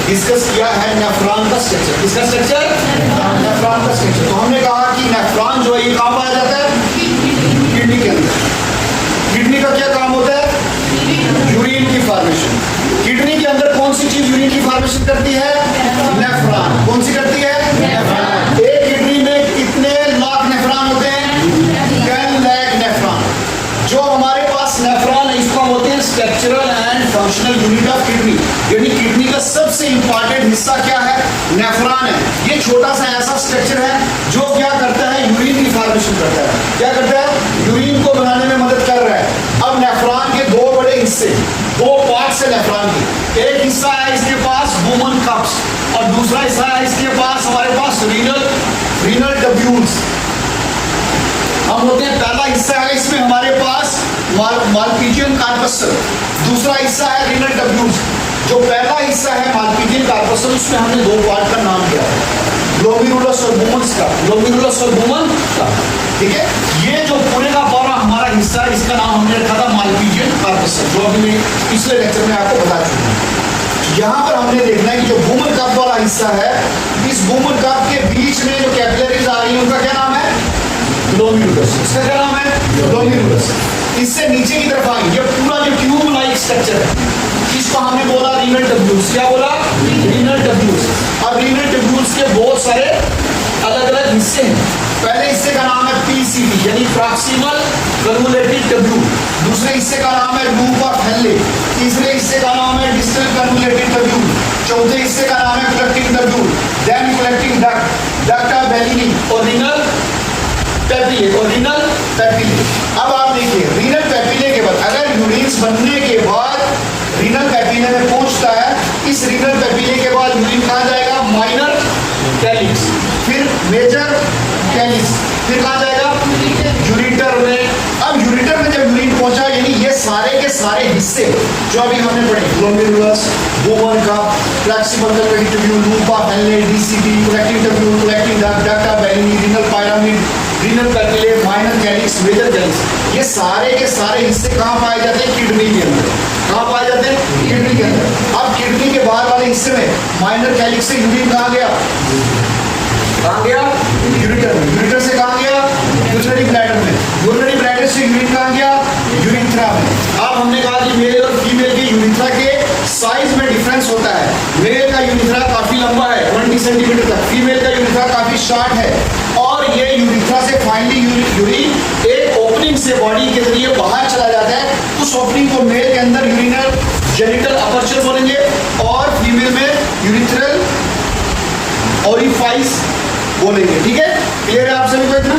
Discuss किया है nephron का स्ट्रक्चर। किसका स्ट्रक्चर? नेफ्रॉन का स्ट्रक्चर। तो हमने कहा कि नेफ्रॉन जो है ये कहाँ पाया जाता है? किडनी के अंदर। किडनी का क्या काम होता है? यूरिन की फॉर्मेशन। किडनी के अंदर कौन सी चीज यूरिन की फॉर्मेशन करती है? नेफ्रॉन। कौन सी करती है? नेफ्रॉन। एक किडनी में कितने लाख नेफ्रॉन होते हैं? 10 लाख नेफ्रॉन। जो हमारे पास नेफ्रॉन है इसको होते हैं structural and functional unit of kidney. यानी किडनी का सबसे इंपॉर्टेंट हिस्सा क्या है? नेफ्रॉन है। ये छोटा सा ऐसा स्ट्रक्चर है जो क्या करता है? यूरिन की फॉर्मेशन करता है। क्या करता है? यूरिन को बनाने में मदद कर रहा है। अब नेफ्रॉन के दो बड़े हिस्से, दो पार्ट्स है नेफ्रॉन के। एक हिस्सा है इसके पास वुमन कप्स और दूसरा हिस्सा है इसके पास हमारे पास रीनल ट्यूब्यूल्स। हम बोलते हैं पहला हिस्सा है इसमें हमारे पास माल्पीजियन कार्पसल, दूसरा हिस्सा है रीनल ट्यूब्यूल्स। जो पहला हिस्सा है माल्पीजियन कार्पसल उसमें हमने दो पार्ट का नाम दिया है, ग्लोमेरुलस और वुमन्स का। ग्लोमेरुलस और वुमन का, ठीक है। ये जो पूरे का पूरा हमारा हिस्सा है इसका नाम हमने रखा था माल्पीजियन कार्पसल, जो अभी मैं पिछले लेक्चर में आपको बता चुका हूँ। यहाँ पर हमने देखना है कि जो वुमन कप वाला हिस्सा है, इस वुमन कप के बीच में जो कैपिलरीज आ रही है उनका क्या नाम है? ग्लोमेरुलस। इसका क्या नाम है? ग्लोमेरुलस। इससे नीचे की तरफ आएंगे, ये पूरा जो ट्यूब लाइक स्ट्रक्चर है इसको हमने बोला रीनल ट्यूब्यूल्स। क्या बोला? Renal tubules. अब रीनल ट्यूब्यूल्स के बहुत सारे अलग अलग हिस्से हैं। पहले हिस्से का नाम है पीसीटी यानी प्रॉक्सिमल कन्वोल्यूटेड ट्यूब्यूल। दूसरे हिस्से का नाम है लूप ऑफ हेले। तीसरे हिस्से का नाम है डिस्टल कन्वोल्यूटेड ट्यूब्यूल। चौथे हिस्से का नाम है collecting tubule, then collecting duct, duct of Bellini और रीनल पेपिले और रीनल पेपिले। अब आप देखिए रीनल पेपिले के बाद अगर यूरिन बनने के बाद रीनल पेपिले में पहुंचता है, इस रीनल पेपिले के बाद यूरिन कहाँ जाएगा? माइनर कैलिक्स, फिर मेजर कैलिक्स, फिर कहाँ जाएगा? यूरिटर में। अब यूरिटर में जब यूरिन पहुंचा यानी ये सारे के सारे हिस्से जो अभी हमने पढ़े, glomerulus, woman cup, flexible convoluted tubule, loop of Henle, DCT, collecting tubule, collecting duct, duct of Bellini, renal pyramid, renal papillae, minor calyx, major calyx, ये सारे के सारे हिस्से कहाँ पाए जाते हैं? किडनी के अंदर। कहाँ पाए जाते हैं? किडनी के अंदर। अब किडनी के बाहर वाले हिस्से में माइनर कैलिक्स से यूरिन कहाँ गया? कहाँ गया? यूरिटर में। यूरिटर से कहाँ गया? यूरिनरी ब्लैडर में। यूरिनरी ब्लैडर से यूरिन कहाँ गया? यूरिथ्रा में। अब हमने कहा कि मेल और फीमेल के यूरिथ्रा के साइज में डिफरेंस होता है। मेल का यूरिथ्रा काफी लंबा है 20 सेंटीमीटर तक, फीमेल का यूरिथ्रा काफी शॉर्ट है। और ये यूरिथ्रा से फाइनली यूरिन एक ओपनिंग से बॉडी के जरिए बाहर चला जाता है। उस ओपनिंग को मेल के अंदर यूरिनल जेनिटल अपर्चर बोलेंगे और फीमेल में यूरिथ्रल ओरिफाइस बोलेंगे। ठीक है, क्लियर है आप सभी को इतना?